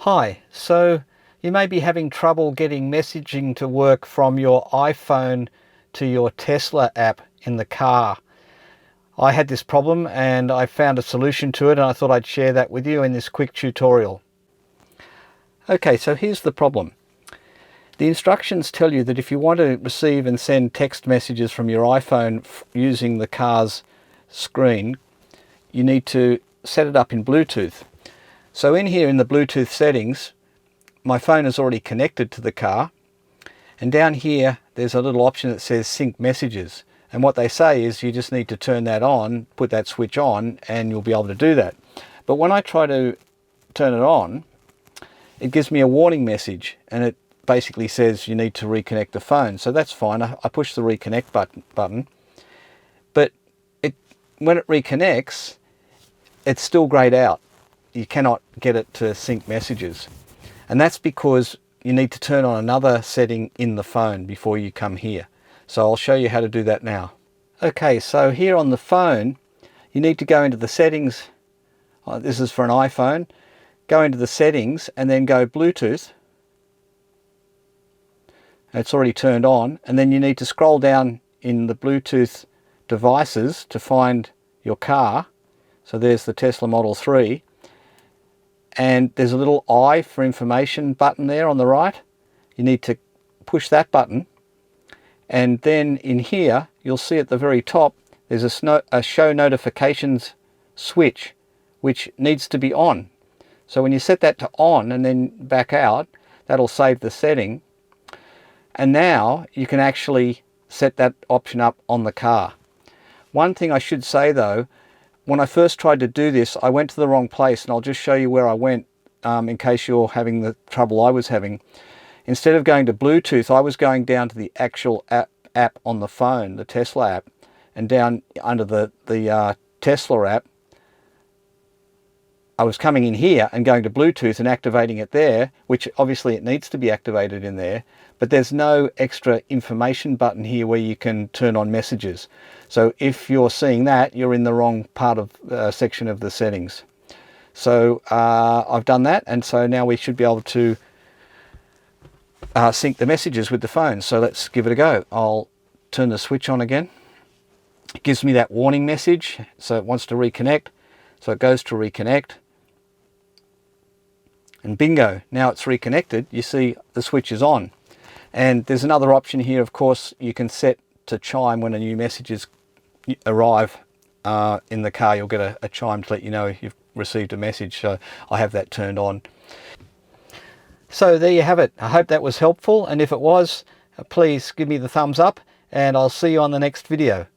Hi, so you may be having trouble getting messaging to work from your iPhone to your Tesla app in the car. I had this problem and I found a solution to it, and I thought I'd share that with you in this quick tutorial. Okay, so here's the problem. The instructions tell you that if you want to receive and send text messages from your iPhone using the car's screen, you need to set it up in Bluetooth. So in here in the Bluetooth settings, my phone is already connected to the car, and down here there's a little option that says sync messages, and what they say is you just need to turn that on, put that switch on, and you'll be able to do that. But when I try to turn it on, it gives me a warning message, and it basically says you need to reconnect the phone. So that's fine. I push the reconnect button, but when it reconnects, it's still grayed out. You cannot get it to sync messages, and that's because you need to turn on another setting in the phone before you come here. So I'll show you how to do that now. Okay, so here on the phone you need to go into the settings. This is for an iPhone. Go into the settings and then go Bluetooth. It's already turned on, and then you need to scroll down in the Bluetooth devices to find your car. So there's the Tesla Model 3. And there's a little I for information button there on the right. You need to push that button, and then in here you'll see at the very top there's a show notifications switch, which needs to be on. So when you set that to on and then back out, that'll save the setting, and now you can actually set that option up on the car. One thing I should say though, when I first tried to do this, I went to the wrong place, and I'll just show you where I went in case you're having the trouble I was having. Instead of going to Bluetooth, I was going down to the actual app on the phone, the Tesla app, and down under the Tesla app, I was coming in here and going to Bluetooth and activating it there, which obviously it needs to be activated in there, but there's no extra information button here where you can turn on messages. So if you're seeing that, you're in the wrong part of section of the settings. So I've done that, and so now we should be able to sync the messages with the phone. So let's give it a go. I'll turn the switch on again. It gives me that warning message, so it wants to reconnect. So it goes to reconnect. And bingo, now it's reconnected. You see the switch is on. And there's another option here, of course. You can set to chime when a new message arrive in the car. You'll get a chime to let you know you've received a message. So I have that turned on. So there you have it. I hope that was helpful, and if it was, please give me the thumbs up, and I'll see you on the next video.